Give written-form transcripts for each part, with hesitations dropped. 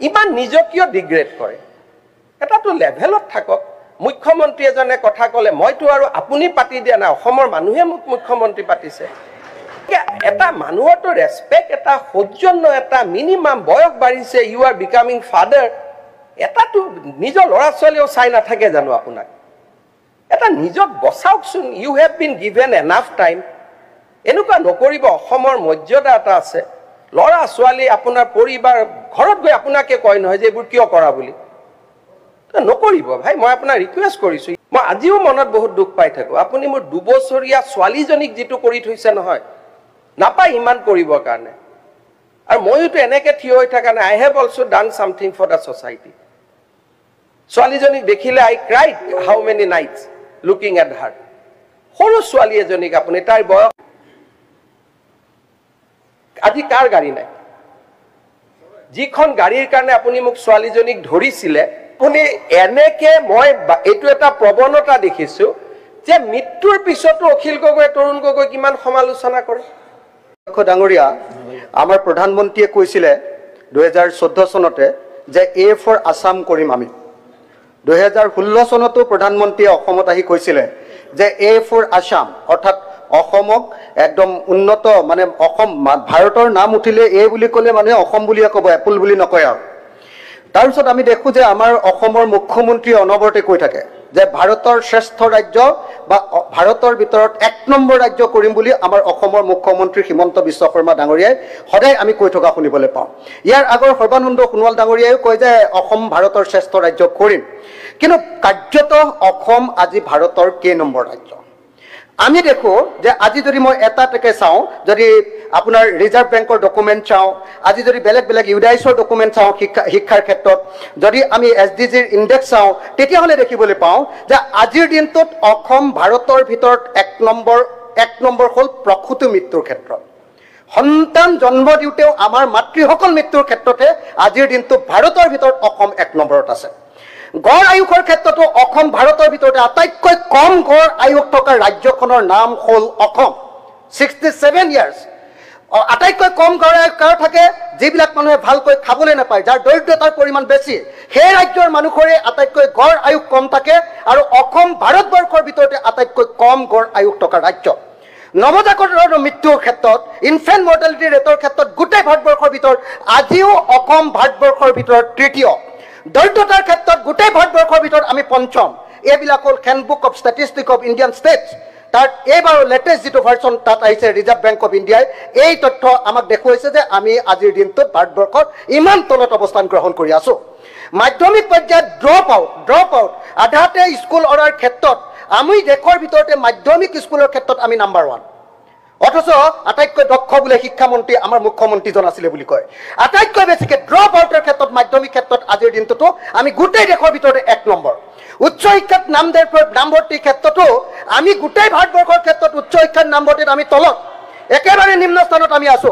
ইমান নিজক কিয় ডিগ্ৰেড কৰে এটাতো লেভেলত থাকক মুখ্যমন্ত্ৰী এজনে কথা ক'লে মইতো আৰু আপুনি পাতি দিয়া নাই অসমৰ মানুহে মোক মুখ্যমন্ত্ৰী পাতিছে এটা মানুহৰটো ৰেসপেক্ট এটা সৌজন্য এটা মিনিমাম বয়স বাঢ়িছে ইউ আৰ বিকামিং ফাদাৰ এটাতো নিজৰ ল'ৰা ছোৱালীও চাই নাথাকে জানো আপোনাক এটা নিজক বচাওকচোন you have been given enough time এনেকুৱা নকৰিব অসমৰ মৰ্যাদা এটা আছে ল'ৰা ছোৱালী আপোনাৰ পৰিবাৰ ঘৰত গৈ আপোনাকে কয় নহয় যে এইবোৰ কিয় কৰা বুলি নকৰিব ভাই মই আপোনাৰ ৰিকুৱেষ্ট কৰিছো মই আজিও মনত বহুত দুখ পাই থাকো আপুনি মোৰ 2 বছৰীয়া ছোৱালীজনীক যেটো কৰি থৈছে নহয় নাপাই ইমান কৰিবৰ কাৰণে আৰু মইতো এনেকে থিয় হৈ থাকা নাই I have also done something for the society ছোৱালীজনীক দেখিলে I cried how many nights looking at her সৰু ছোৱালী এজনীক আপুনি তাইৰ বয়স আজি কাৰ গাড়ী নাই যিখন গাড়ীৰ কাৰণে আপুনি মোক ছোৱালীজনীক ধৰিছিলে আপুনি এনেকে মই এটো এটা প্ৰৱণতা দেখিছো যে মৃত্যুৰ পিছতো অখিল গগৈ তৰুণ গগৈ কিমান সমালোচনা কৰে ডাঙৰীয়া আমাৰ প্ৰধানমন্ত্ৰীয়ে কৈছিলে 2014 চনতে যে এ ফৰ আসাম কৰিম আমি 2016 চনতো প্ৰধানমন্ত্ৰীয়ে অসমত আহি কৈছিলে যে এ ফৰ আসাম অৰ্থাৎ অসমক একদম উন্নত মানে অসম ভাৰতৰ নাম উঠিলে এ বুলি ক'লে মানে অসম বুলিয়ে ক'ব এপল বুলি নকয় আৰু তাৰপিছত আমি দেখো যে আমাৰ অসমৰ মুখ্যমন্ত্ৰী অনবৰতে কৈ থাকে যে ভাৰতৰ শ্ৰেষ্ঠ ৰাজ্য বা ভাৰতৰ ভিতৰত 1 নম্বৰ ৰাজ্য কৰিম বুলি আমাৰ অসমৰ মুখ্যমন্ত্ৰী হিমন্ত বিশ্ব শৰ্মা ডাঙৰীয়াই সদায় আমি কৈ থকা শুনিবলৈ পাওঁ ইয়াৰ আগৰ সৰ্বানন্দ সোণোৱাল ডাঙৰীয়াই কয় যে অসম ভাৰতৰ শ্ৰেষ্ঠ ৰাজ্য কৰিম কিন্তু কাৰ্যত অসম আজি ভাৰতৰ কে নম্বৰ ৰাজ্য আমি দেখো যে আজি যদি মই এটাকে চাওঁ যদি আপোনাৰ ৰিজাৰ্ভ বেংকৰ ডকুমেন্ট চাওঁ আজি যদি বেলেগ বেলেগ ইউডাইছৰ ডকুমেন্ট চাওঁ শিক্ষাৰ ক্ষেত্ৰত যদি আমি এছডিজিৰ ইনডেক্স চাওঁ তেতিয়াহ'লে দেখিবলৈ পাওঁ যে আজিৰ দিনটোত অসম ভাৰতৰ ভিতৰত 1 নম্বৰ হ'ল প্ৰসূতি মৃত্যুৰ ক্ষেত্ৰত সন্তান জন্ম দিওঁতেও আমাৰ মাতৃসকল মৃত্যুৰ ক্ষেত্ৰতে আজিৰ দিনটো ভাৰতৰ ভিতৰত অসম 1 নম্বৰত আছে গড় আয়ুসৰ ক্ষেত্ৰতো অসম ভাৰতৰ ভিতৰতে আটাইতকৈ কম গড় আয়ুস থকা ৰাজ্যখনৰ নাম হ'ল অসম 67 ইয়াৰ্ছ আটাইতকৈ কম গড় আয়ুস কাৰ থাকে যিবিলাক মানুহে ভালকৈ খাবলৈ নাপায় যাৰ দৰিদ্ৰতাৰ পৰিমাণ বেছি সেই ৰাজ্যৰ মানুহৰে আটাইতকৈ গড় আয়ুস কম থাকে আৰু অসম ভাৰতবৰ্ষৰ ভিতৰতে আটাইতকৈ কম গড় আয়ুস থকা ৰাজ্য নৱজাতকৰ মৃত্যুৰ ক্ষেত্ৰত ইনফেন্ট মৰ্টেলিটি ৰেটৰ ক্ষেত্ৰত গোটেই ভাৰতবৰ্ষৰ ভিতৰত আজিও অসম ভাৰতবৰ্ষৰ ভিতৰত তৃতীয় দৰিদ্ৰতাৰ ক্ষেত্ৰত গোটেই ভাৰতবৰ্ষৰ ভিতৰত আমি পঞ্চম এইবিলাক হ'ল handbook of statistic of Indian states তাত এইবাৰ লেটেষ্ট যেটো ভাৰ্চন তাত আহিছে ৰিজাৰ্ভ বেংক অফ ইণ্ডিয়াই এই তথ্য আমাক দেখুৱাইছে যে আমি আজিৰ দিনটোত ভাৰতবৰ্ষত ইমান তলত অৱস্থান গ্ৰহণ কৰি আছো মাধ্যমিক পৰ্যায়ত ড্ৰপ আউট আধাতে স্কুল অৰাৰ ক্ষেত্ৰত আমি দেশৰ ভিতৰতে মাধ্যমিক স্কুলৰ ক্ষেত্ৰত আমি নাম্বাৰ 1 অথচ আটাইতকৈ দক্ষ বোলে শিক্ষামন্ত্ৰী আমাৰ মুখ্যমন্ত্ৰীজন আছিলে বুলি কয় আটাইতকৈ বেছিকে ড্ৰপ আউটৰ ক্ষেত্ৰত মাধ্যমিক ক্ষেত্ৰত আজিৰ দিনটোতো আমি গোটেই দেশৰ ভিতৰতে 1 নম্বৰ উচ্চ শিক্ষাত নামভৰ্তিৰ ক্ষেত্ৰতো আমি গোটেই ভাৰতবৰ্ষৰ ক্ষেত্ৰত উচ্চ শিক্ষাৰ নামভৰ্তিত আমি তলত একেবাৰে নিম্ন স্থানত আমি আছো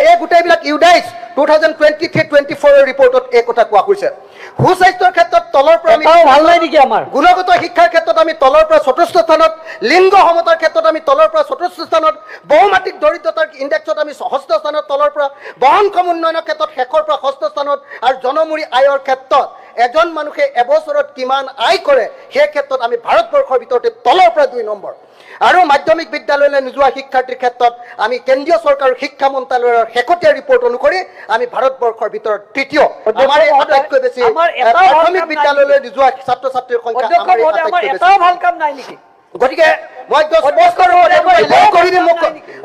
এই গোটেইবিলাক ইউডাইছ 2023-24 ৰিপৰ্টত এই কথা কোৱা হৈছে সুস্বাস্থ্যৰ ক্ষেত্ৰত তলৰ পৰা আমি ভাল নাই নেকি আমাৰ গুণগত শিক্ষাৰ ক্ষেত্ৰত আমি তলৰ পৰা চতুৰ্থ স্থানত লিংগ সমতাৰ ক্ষেত্ৰত আমি তলৰ পৰা চতুৰ্থ স্থানত বহুমাত্ৰিক দৰিদ্ৰতাৰ ইনডেক্সত আমি ষষ্ঠ স্থানত তলৰ পৰা বহনক্ষম উন্নয়নৰ ক্ষেত্ৰত শেষৰ পৰা ষষ্ঠ স্থানত আৰু জনমূৰি আয়ৰ ক্ষেত্ৰত এজন মানুহে এবছৰত কিমান আয় কৰে সেই ক্ষেত্ৰত আমি ভাৰতবৰ্ষৰ ভিতৰতে তলৰ পৰা 2 নম্বৰ আৰু মাধ্যমিক বিদ্যালয়লৈ নোযোৱা শিক্ষাৰ্থীৰ ক্ষেত্ৰত আমি কেন্দ্ৰীয় চৰকাৰৰ শিক্ষা মন্ত্ৰালয়ৰ শেহতীয়া ৰিপৰ্ট অনুসৰি আমি ভাৰতবৰ্ষৰ ভিতৰত তৃতীয় আমাৰ আটাইতকৈ বেছি মাধ্যমিক বিদ্যালয়লৈ নোযোৱা ছাত্ৰ ছাত্ৰীৰ সংখ্যা আমাৰ এটাও ভাল কাম নাই নেকি গতিকে মই স্পষ্ট কৰি দিম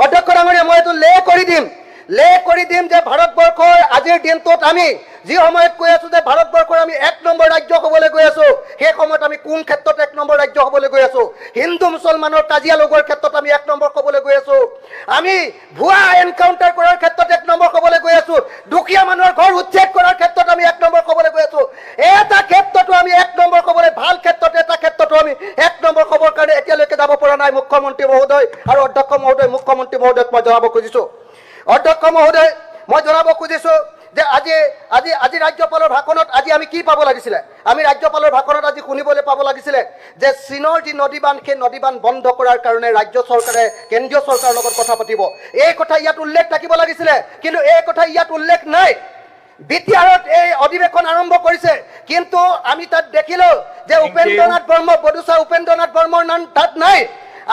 অধ্যক্ষ ডাঙৰীয়া মই এইটো কৰি দিম যে ভাৰতবৰ্ষৰ আজিৰ দিনটোত আমি যি সময়ত কৈ আছো যে ভাৰতবৰ্ষৰ আমি 1 নম্বৰ ৰাজ্য হ'বলৈ গৈ আছো সেই সময়ত আমি কোন ক্ষেত্ৰত 1 নম্বৰ ৰাজ্য হ'বলৈ গৈ আছো হিন্দু মুছলমানৰ কাজিয়া লগৰ ক্ষেত্ৰত আমি 1 নম্বৰ হ'বলৈ গৈ আছো আমি ভুৱা এনকাউন্টাৰ কৰাৰ ক্ষেত্ৰত 1 নম্বৰ হ'বলৈ গৈ আছো দুখীয়া মানুহৰ ঘৰ উচ্ছেদ কৰাৰ ক্ষেত্ৰত আমি 1 নম্বৰ হ'বলৈ গৈ আছো এটা ক্ষেত্ৰতো আমি 1 নম্বৰ হ'বলৈ ভাল ক্ষেত্ৰত এটা ক্ষেত্ৰতো আমি 1 নম্বৰ হ'বৰ কাৰণে এতিয়ালৈকে যাব পৰা নাই মুখ্যমন্ত্ৰী মহোদয় আৰু অধ্যক্ষ মহোদয় মুখ্যমন্ত্ৰী মহোদয়ক মই জনাব খুজিছো অধ্যক্ষ মহোদয় মই জনাব খুজিছো যে আজি ৰাজ্যপালৰ ভাষণত আজি আমি কি পাব লাগিছিলে আমি ৰাজ্যপালৰ ভাষণত আজি শুনিবলৈ পাব লাগিছিলে যে চীনৰ যি নদীবান সেই নদীবান বন্ধ কৰাৰ কাৰণে ৰাজ্য চৰকাৰে কেন্দ্ৰীয় চৰকাৰৰ লগত কথা পাতিব এই কথা ইয়াত উল্লেখ থাকিব লাগিছিলে কিন্তু এই কথা ইয়াত উল্লেখ নাই বিটিআৰত এই অধিৱেশন আৰম্ভ কৰিছে, কিন্তু আমি তাত দেখিলো যে উপেন্দ্ৰনাথ বৰ্ম, বডুচা উপেন্দ্ৰনাথ বৰ্মৰ নাম তাত নাই।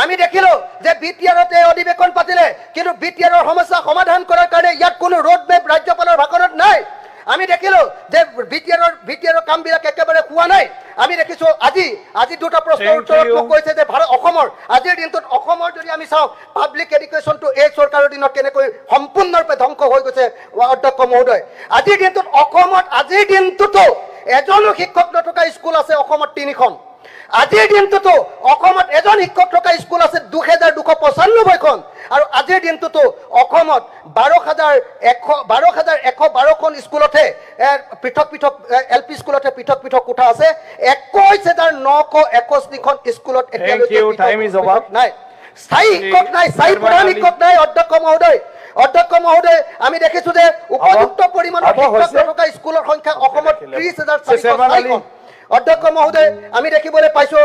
আমি দেখিলো যে বিটিআৰত এই অধিৱেশন পাতিলে, কিন্তু বিটিআৰৰ সমস্যা সমাধান কৰাৰ কাৰণে ইয়াত কোনো ৰোড মেপ ৰাজ্যপালৰ ভাষণত নাই। আমি দেখিলো যে বিটিআৰৰ কামবিলাক একেবাৰে হোৱা নাই। আমি দেখিছো আজি দুটা প্ৰশ্নৰ উত্তৰত মোক কৈছে যে অসমৰ আজিৰ দিনটোত অসমৰ যদি আমি চাওঁ পাব্লিক এডুকেশ্যনটো এই চৰকাৰৰ দিনত কেনেকৈ সম্পূৰ্ণৰূপে ধ্বংস হৈ গৈছে অধ্যক্ষ মহোদয়। আজিৰ দিনটোত অসমত আজিৰ দিনটোতো এজনো শিক্ষক নথকা স্কুল আছে অসমত 3খন। আজিৰ দিনটোতো অসমত এজন শিক্ষক থকা স্কুল আছে 2295খন, আৰু আজিৰ দিনটোতো অসমত 12,112খন স্কুলতে পৃথক পৃথক LP স্কুলতে পৃথক পৃথক কোঠা আছে। 21,961খন স্কুলত নাই স্থায়ী শিক্ষক নাই, স্থায়ী প্ৰধান শিক্ষক নাই। অধ্যক্ষ মহোদয় আমি দেখিছো যে উপযুক্ত পৰিমাণৰ শিক্ষক থকা স্কুলৰ সংখ্যা অসমত 30,404খন। অধ্যক্ষ মহোদয় আমি দেখিবলৈ পাইছো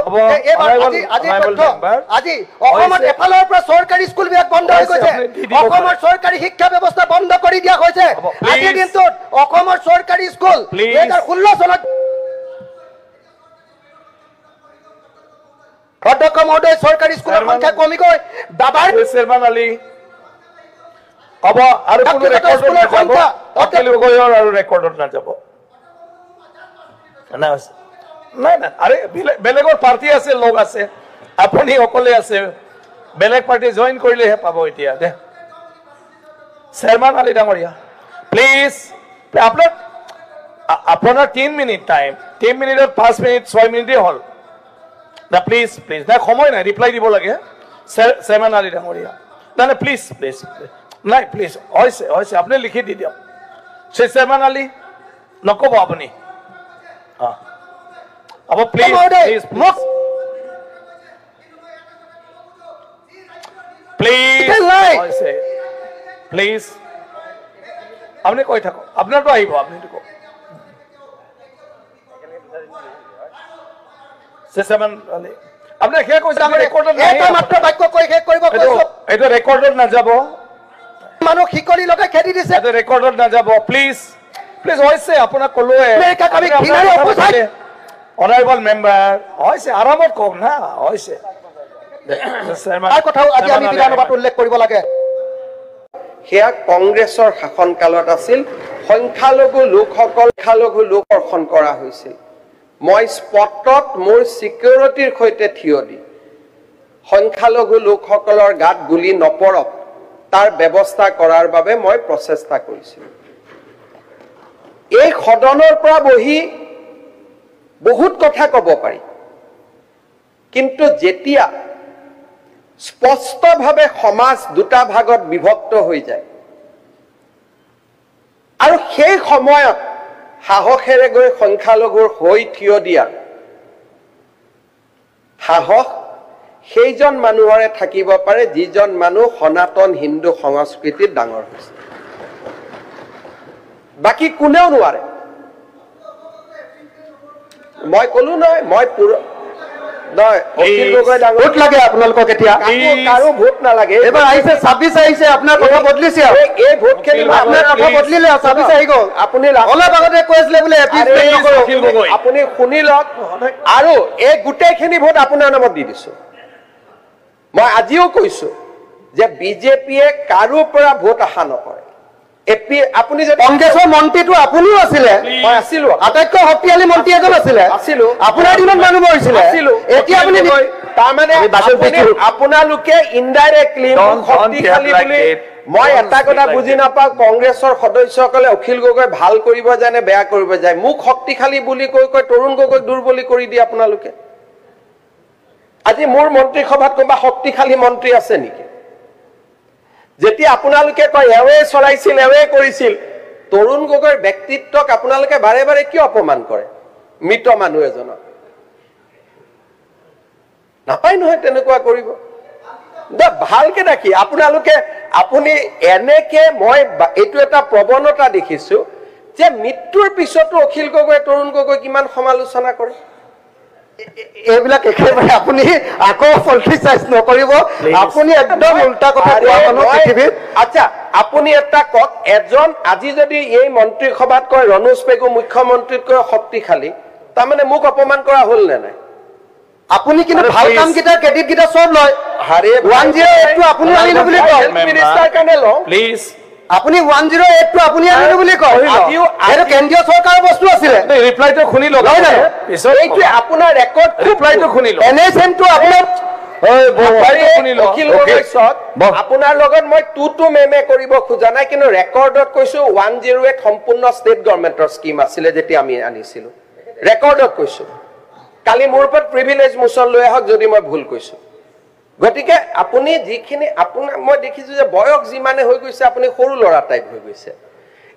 আজি অসমত এফালৰ পৰা চৰকাৰী স্কুলবিলাক বন্ধ হৈ গৈছে, অসমৰ চৰকাৰী শিক্ষা ব্যৱস্থা বন্ধ কৰি দিয়া হৈছে। আজিৰ দিনটোত অসমৰ চৰকাৰী স্কুল 2016 চনত অধ্যক্ষ মহোদয় চৰকাৰী স্কুলৰ সংখ্যা কমি গৈ বাবাৰ চেয়াৰমেন আলী হ'ব আৰু কোনো ৰেকৰ্ডৰ সংখ্যা অকেল গয়ৰ আৰু ৰেকৰ্ডত নাযাব। নাই নাই, আৰে বেলেগৰ পাৰ্টি আছে, লোক আছে, আপুনি অকলে আছে, বেলেগ পাৰ্টি জইন কৰিলেহে পাব। এতিয়া দে চেয়াৰমেন আলী ডাঙৰীয়া প্লিজ, আপোনাৰ 3 মিনিট টাইম, 3 মিনিটত 5 মিনিট 6 মিনিটেই হ'ল না। প্লিজ নাই, সময় নাই, ৰিপ্লাই দিব লাগে চেয়াৰমেন আলী ডাঙৰীয়া। নাই নাই প্লিজ নাই প্লিজ, হৈছে আপুনি লিখি দি দিয়ক। চেয়াৰমেন আলী নক'ব আপুনি, अब प्लीज प्लीज आपने কৈ থাকো, আপনারটো আহিব, আপনি তো সেসমান আলী আপনি হে কইছে আমি রেকর্ডত নাই, এটা মাত্র বাক্য কই হে কৰিব কৈছো, এটা ৰেকৰ্ডত না যাব, মানুহ খিকৰি লগে খেদি দিছে, এটা ৰেকৰ্ডত না যাব। প্লিজ হৈছে আপোনাক কলোৱে আমি ঘিনাৰে অপচাই অনাৰেবল মেম্বাৰ হয়েছে, আৰামত কওক না, হয়েছে কথাও আজি আমি বিধানসভাত উল্লেখ কৰিব লাগে। সেয়া কংগ্ৰেছৰ শাসনকালত আছিল। সংখ্যালঘু লোক অৰ্পণ কৰা হৈছিল। মই স্পটত মোৰ সিকিউৰিটিৰ সৈতে থিয় দি সংখ্যালঘু লোকসকলৰ গাত গুলি নপৰক তাৰ ব্যৱস্থা কৰাৰ বাবে মই প্ৰচেষ্টা কৰিছিলোঁ। এই সদনৰ পৰা বহি বহুত কথা ক'ব পাৰি, কিন্তু যেতিয়া স্পষ্টভাৱে সমাজ দুটা ভাগত বিভক্ত হৈ যায় আৰু সেই সময়ত সাহসেৰে গৈ সংখ্যালঘুৰ হৈ থিয় দিয়া সাহস সেইজন মানুহৰে থাকিব পাৰে যিজন মানুহ সনাতন হিন্দু সংস্কৃতিত ডাঙৰ হৈছে, বাকী কোনেও নোৱাৰে। মই কলো নহয়, মই ভোট লাগে আপোনালোকক, এতিয়া কাৰো ভোট নালাগে। এবাৰ আহিছে 26 আহিছে, আপোনাৰ কথা বদলিছে, এই ভোট খেলিব আপোনাৰ কথা বদলিলে 26 আহি গ'ল। আপুনি অলপ আগতে কৈছিলে বোলে আপুনি শুনি লওক, আৰু এই গোটেইখিনি ভোট আপোনাৰ নামত দি দিছো। মই আজিও কৈছো যে বিজেপিয়ে কাৰো পৰা ভোট আশা নকৰে। আপুনি যে কংগ্ৰেছৰ মন্ত্ৰীটো আপুনিও আছিলে, মই আছিলো, আটাইতকৈ শক্তিশালী মন্ত্ৰী এজন আছিলে, আছিলো, আপোনাৰ দিনত মানুহ মৰিছিলে, এতিয়া আপুনি তাৰমানে আপোনালোকে ইনডাইৰেক্টলি শক্তিশালী বুলি। মই এটা কথা বুজি নাপাওঁ, কংগ্ৰেছৰ সদস্যসকলে অখিল গগৈ ভাল কৰিব যায় নে বেয়া কৰিব যায়। মোক শক্তিশালী বুলি কৈ তৰুণ গগৈক দুৰ্বলী কৰি দিয়ে আপোনালোকে। আজি মোৰ মন্ত্ৰীসভাত কোনোবা শক্তিশালী মন্ত্ৰী আছে নেকি? যেতিয়া আপোনালোকে কয় এৱে চলাইছিল, এৱে কৰিছিল, তৰুণ গগৈৰ ব্যক্তিত্বক আপোনালোকে বাৰে বাৰে কিয় অপমান কৰে? মৃত মানুহ এজনক নাপায় নহয় তেনেকুৱা কৰিব। ভালকে দেখি আপুনি এনেকে, মই এইটো এটা প্ৰৱণতা দেখিছো যে মৃত্যুৰ পিছতো অখিল গগৈ তৰুণ গগৈ কিমান সমালোচনা কৰে। এইবিলাক একেবাৰে আপুনি আকৌ পলিটিচাইজ নকৰিব আপুনি একদম উল্টা কথা কোৱা মানুহ পৃথিৱীত আচ্ছা আপুনি এটা কওক এজন আজি যদি এই মন্ত্ৰী সভাত কয় ৰনোজ পেগু মুখ্যমন্ত্ৰীতকৈ শক্তিশালী তাৰমানে মোক অপমান কৰা হ'ল নে নাই আপুনি কিন্তু ভাল কাম কেইটা ক্ৰেডিট কেইটা সব লয় হাৰে 108 টো আপুনি আনিলো বুলি কয় মিনিষ্টাৰ কাৰণে লওঁ প্লিজ আপুনি 108 টো আপুনি আনিলো বুলি কয় এইটো কেন্দ্ৰীয় চৰকাৰৰ বস্তু আছিলে ৰিপ্লাইটো শুনি লওক এইটো আপোনাৰ ৰেকৰ্ড ৰিপ্লাইটো শুনি লওক NSN টো আপোনাৰ আপোনাৰ লগত মই টু মেমে কৰিব খোজা নাই কিন্তু ৰেকৰ্ডত কৈছো 108 সম্পূৰ্ণ ষ্টেট গভৰ্ণমেণ্টৰ স্কিম আছিলে যেতিয়া আমি আনিছিলো ৰেকৰ্ডত কৈছো কালি মোৰ ওপৰত প্ৰিভিলেজ মোচন লৈ আহক যদি মই ভুল কৈছো গতিকে আপুনি যিখিনি আপোনাৰ মই দেখিছো যে বয়স যিমানে হৈ গৈছে আপুনি সৰু ল'ৰা টাইপ হৈ গৈছে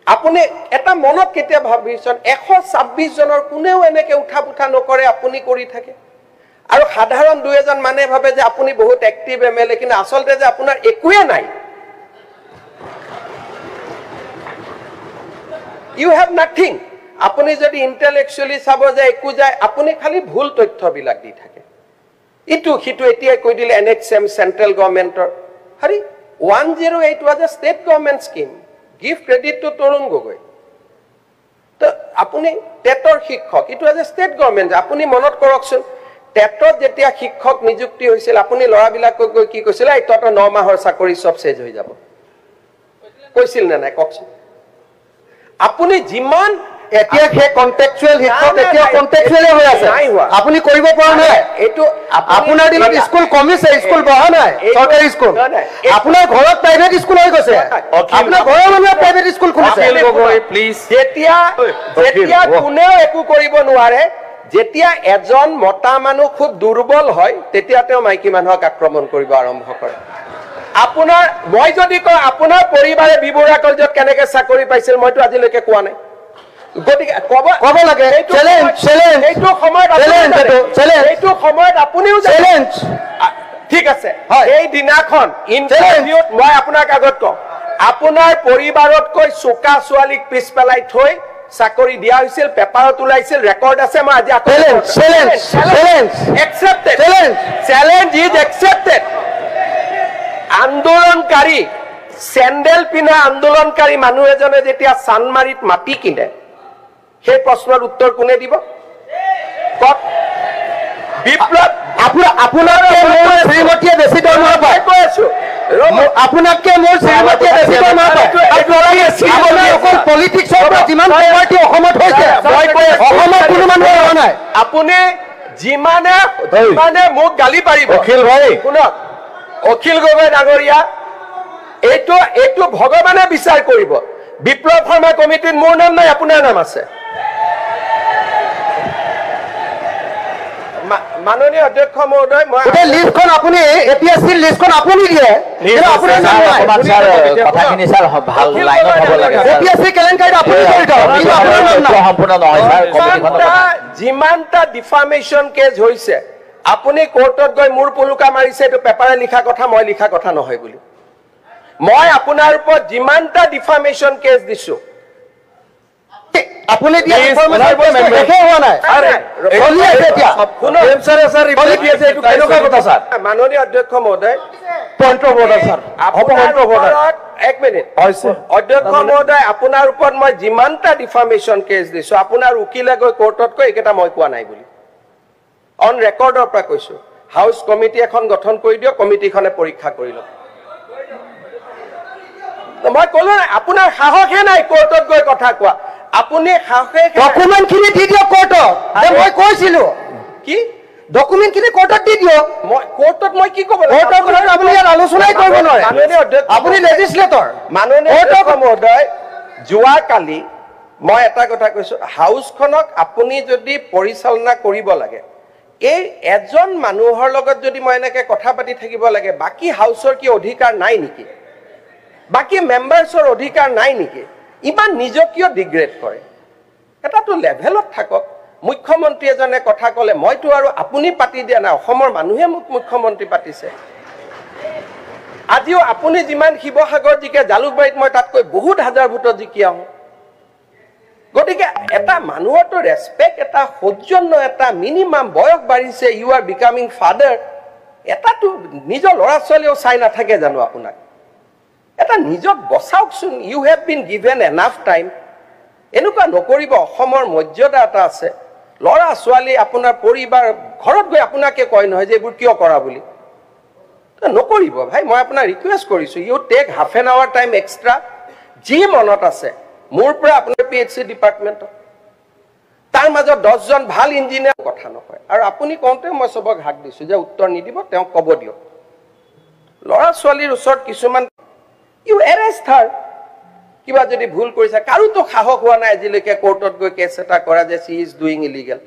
আপুনি এটা মনত কেতিয়া ভাবিছন 126 জনৰ কোনেও এনেকে উঠা পুঠা নকৰে আপুনি কৰি থাকে আৰু সাধাৰণ দুই এজন মানে ভাবে যে আপুনি বহুত এক্টিভ এমএলএ কিন্তু আসলতে যে আপোনাৰ একোৱে নাই ইউ হ্যাভ নাথিং আপুনি যদি ইন্টেলেকচুয়ালি চাব যে একো যায় আপুনি খালি ভুল তথ্যবিলাক দি থাকে ইটো হিটো এতিয়া কৈ দিলে এনএক্সএম সেন্ট্রাল গভৰ্নমেন্টৰ হৰি 108 was a state government scheme give credit to Tarun Gogoi তো আপুনি টেটৰ শিক্ষক ইটো was a state government আপুনি মনত কৰকচোন টেটত যেতিয়া শিক্ষক নিযুক্তি হৈছিল আপুনি লৰাবিলাকক গৈ কি কৈছিল এই তত 9 মাহৰ চাকৰি সব শেষ হৈ যাব কৈছিল না নাই ককচোন আপুনি যিমান এতিয়া হে কন্টেক্সুৱেল শিক্ষক এতিয়া কন্টেক্সুৱেলে হৈ আছে আপুনি কৰিব পৰা নাই এটো আপোনাৰ দিনত স্কুল কমিছে স্কুল বহা নাই চৰকাৰী স্কুল আপোনাৰ ঘৰত প্ৰাইভেট স্কুল হৈ গৈছে আপোনাৰ ঘৰৰ মানুহে প্ৰাইভেট স্কুল খুলিছে প্লিজ যেতিয়া কোনেও একো কৰিব নোৱাৰে যেতিয়া এজন মতা মানুহ খুব দুৰ্বল হয় তেতিয়া তেওঁ মাইকী মানুহক আক্ৰমণ কৰিব আৰম্ভ কৰে আপোনাৰ মই যদি কওঁ আপোনাৰ পৰিবাৰে বিবৰা কলেজত কেনেকৈ চাকৰি পাইছিল মইতো আজিলৈকে কোৱা নাই গতিকে কব লাগে চ্যালেঞ্জ এইটো সময়ত আপুনিও চ্যালেঞ্জ ঠিক আছে এই দিনাখন ইন্টাৰভিউত মই আপোনাক আগত কওঁ আপোনাৰ পৰিবাৰতকৈ চোকা ছোৱালীক পিছ পেলাই থৈ চাকৰি দিয়া হৈছিল পেপাৰত ওলাইছিল ৰেকৰ্ড আছে মই আজি চ্যালেঞ্জ ইজ একসেপ্টেড আন্দোলনকাৰী চেণ্ডেল পিন্ধা আন্দোলনকাৰী মানুহ এজনে যেতিয়া চানমাৰিত মাটি কিনে সেই প্ৰশ্নৰ উত্তৰ কোনে দিব কক বিপ্লৱ আপোনাতকে মোৰ শ্ৰীমতীয়ে বেছি দৰমহা পায় কৈ আছো আপোনাতকে মোৰ শ্ৰীমতীয়ে বেছি দৰমহা পায় আপোনাৰ অকল পলিটিক্সৰ পৰা যিমান পাৰ্টি অসমত হৈছে অসমত কোনো মানুহ হোৱা নাই আপুনি যিমানে মোক গালি পাৰিব অখিল ভাই শুনক অখিল গগৈ ডাঙৰীয়া এইটো ভগৱানে বিচাৰ কৰিব বিপ্লৱ শৰ্মা কমিটিত মোৰ নাম নাই আপোনাৰ নাম আছে মাননীয় অধ্যক্ষ মহোদয় মই লিষ্টখন আপুনি এপিএসসি লিষ্টখন আপুনি দিয়ে আপোনাৰ নাম নাই কথাখিনি স্যাৰ ভাল লাইনত হ'ব লাগে এপিএসসি কেলেংকাৰীত আপুনি জড়িত কিন্তু আপোনাৰ নাম নাই সম্পূৰ্ণ নহয় স্যাৰ কমিটিখনৰ যিমানটা ডিফামেশন কেছ হৈছে আপুনি কোৰ্টত গৈ মোৰ পুলুকা মাৰিছে এইটো পেপাৰে লিখা কথা মই লিখা কথা নহয় বুলি মই আপোনাৰ ওপৰত যিমানটা ডিফামেশন কেছ দিছো আপুনি দিয়া ইনফৰমেশন দেখে হোৱা নাই চলি আছে এতিয়া মাননীয় অধ্যক্ষ মহোদয় পইণ্ট অফ অৰ্ডাৰ স্যাৰ এক মিনিট অধ্যক্ষ মহোদয় আপোনাৰ ওপৰত মই যিমানটা ডিফামেশন কেছ দিছো আপোনাৰ উকিলে গৈ কোৰ্টত কৈ একেটা মই কোৱা নাই বুলি অন ৰেকৰ্ডৰ পৰা কৈছো হাউস কমিটি এখন গঠন কৰি দিয়ক কমিটিখনে পৰীক্ষা কৰি লওক মই কলো নাই আপোনাৰ সাহসে নাই কোৰ্টত গৈ কথা কোৱা আপুনি সাহসে ডকুমেণ্টখিনি দি দিয়ক কোৰ্টত মই কৈছিলো কি ডকুমেণ্টখিনি কোৰ্টত দি দিয়ক মই কোৰ্টত মই কি ক'ব কোৰ্টৰ কথা আপুনি ইয়াত আলোচনাই কৰিব নোৱাৰে মাননীয় অধ্যক্ষ আপুনি লেজিসলেটৰ মাননীয় অধ্যক্ষ মহোদয় যোৱাকালি মই এটা কথা কৈছো হাউসখনক আপুনি যদি পৰিচালনা কৰিব লাগে এই এজন মানুহৰ লগত যদি মই এনেকে কথা পাতি থাকিব লাগে বাকি হাউসৰ কি অধিকাৰ নাই নেকি বাকি মেম্বাৰ্ছৰ অধিকাৰ নাই নেকি ইমান নিজক কিয় ডিগ্ৰেড কৰে এটাতো লেভেলত থাকক মুখ্যমন্ত্ৰী এজনে কথা ক'লে মইতো আৰু আপুনি পাতি দিয়া নাই অসমৰ মানুহে মোক মুখ্যমন্ত্ৰী পাতিছে আজিও আপুনি যিমান শিৱসাগৰ জিকে জালুকবাৰীত মই তাতকৈ বহুত হাজাৰ ভোটত জিকি আহোঁ গতিকে এটা মানুহৰতো ৰেছপেক্ট, এটা সৌজন্য, এটা মিনিমাম বয়স বাঢ়িছে, ইউ আৰ বিকামিং ফাদাৰ, এটাতো নিজৰ ল'ৰা ছোৱালীও চাই নাথাকে জানো আপোনাক? এটা নিজক বচাওকচোন, you have been given enough time. এনেকুৱা নকৰিব, অসমৰ মৰ্যাদা এটা আছে, ল'ৰা ছোৱালী আপোনাৰ পৰিবাৰ ঘৰত গৈ আপোনাকে কয় নহয় যে এইবোৰ কিয় কৰা বুলি, নকৰিব ভাই। মই আপোনাক ৰিকুৱেষ্ট কৰিছোঁ, you take half an hour time extra, যি মনত আছে মোৰ পৰা আপোনাৰ PHC ডিপাৰ্টমেণ্টত, তাৰ মাজত 10জন ভাল ইঞ্জিনিয়াৰ কথা নকয়। আৰু আপুনি কওঁতে মই চবক হাক দিছোঁ যে উত্তৰ নিদিব, তেওঁক ক'ব দিয়ক। ল'ৰা ছোৱালীৰ ওচৰত কিছুমান ইউ এৰেষ্ট হাৰ, কিবা যদি ভুল কৰিছে, কাৰোতো সাহস হোৱা নাই আজিলৈকে কোৰ্টত গৈ কেছ এটা কৰা যে চি ইজ ডুইং ইলিগেল।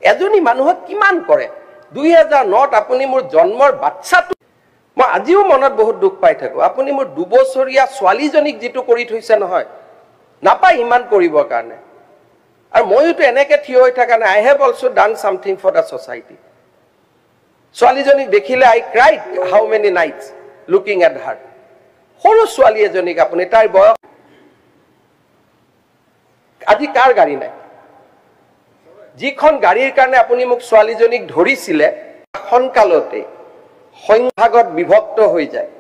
এজনী মানুহক কিমান কৰে? 2009ত আপুনি মোৰ জন্মৰ বাচ্চাটো, মই আজিও মনত বহুত দুখ পাই থাকোঁ, আপুনি মোৰ 2 বছৰীয়া ছোৱালীজনীক যিটো কৰি থৈছে নহয়, নাপায় ইমান কৰিবৰ কাৰণে। আৰু ময়োতো এনেকে থিয় হৈ থকা নাই, I have also done something for the society. ছোৱালীজনীক দেখিলে I cried how many nights looking at her. সৰু ছোৱালী এজনীক আপুনি, তাইৰ বয়স, আজি কাৰ গাড়ী নাই? যিখন গাড়ীৰ কাৰণে আপুনি মোক ছোৱালীজনীক ধৰিছিলে, সোনকালতে সংভাগত বিভক্ত হৈ যায়।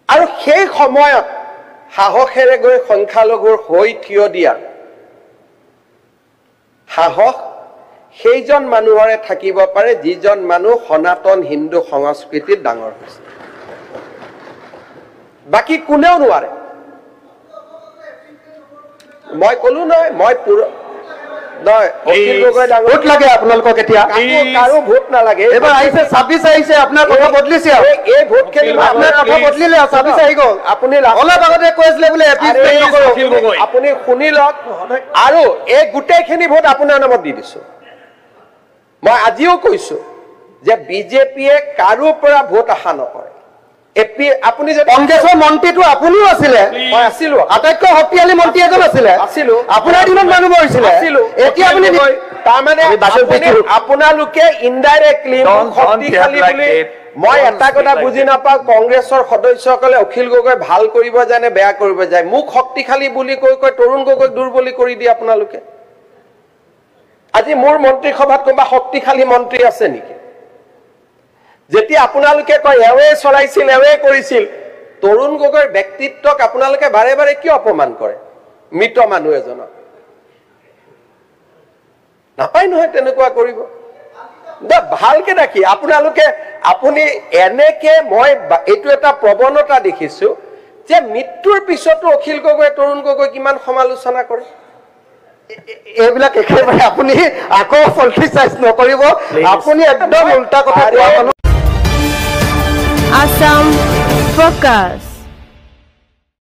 আৰু সেই সময়ত সাহসেৰে গৈ সংখ্যালঘুৰ হৈ থিয় দিয়াৰ সাহস সেইজন মানুহৰে থাকিব পাৰে যিজন মানুহ সনাতন হিন্দু সংস্কৃতিত ডাঙৰ হৈছে, বাকী কোনেও নোৱাৰে। মই কলো নহয়, মই ভোট লাগে আপোনালোকক, এতিয়া কাৰো ভোট নালাগে। এবাৰ আহিছে 26 আহিছে, আপোনাৰ কথা বদলিছে, এই ভোট খেলিব আপোনাৰ কথা বদলিলে, 26 আহি গ'ল। আপুনি অলপ আগতে কৈছিলে বোলে আপুনি শুনি লওক। আৰু এই গোটেইখিনি ভোট আপোনাৰ নামত দি দিছো। মই আজিও কৈছো যে বিজেপিয়ে কাৰো পৰা ভোট আশা নকৰে। আপুনি যে কংগ্ৰেছৰ মন্ত্ৰীটো আপুনিও আছিলে, মই আছিলো, আটাইতকৈ শক্তিশালী মন্ত্ৰী এজন আছিলে, আছিলো, আপোনাৰ দিনত মানুহ মৰিছিলে, আছিলো। এতিয়া আপুনি তাৰমানে আপোনালোকে ইনডাইৰেক্টলি শক্তিশালী বুলি, মই এটা কথা বুজি নাপাওঁ, কংগ্ৰেছৰ সদস্যসকলে অখিল গগৈ ভাল কৰিব যায় নে বেয়া কৰিব যায়, মোক শক্তিশালী বুলি কৈ কৈ তৰুণ গগৈক দুৰ্বলী কৰি দিয়ে আপোনালোকে। আজি মোৰ মন্ত্ৰীসভাত কোনোবা শক্তিশালী মন্ত্ৰী আছে নেকি? যেতিয়া আপোনালোকে কয় এৱে চলাইছিল, এৱে কৰিছিল, তৰুণ গগৈৰ ব্যক্তিত্বক আপোনালোকে বাৰে বাৰে কিয় অপমান কৰে? মৃত মানুহ এজনক নাপায় নহয় তেনেকুৱা কৰিব। ভালকে দেখি আপোনালোকে, আপুনি এনেকে, মই এইটো এটা প্ৰৱণতা দেখিছো যে মৃত্যুৰ পিছতো অখিল গগৈ তৰুণ গগৈ কিমান সমালোচনা কৰে। এইবিলাক একেবাৰে আপুনি আকৌ পলিটিচাইজ নকৰিব, আপুনি একদম উল্টা কথা কোৱা মানুহ। Assam Focus.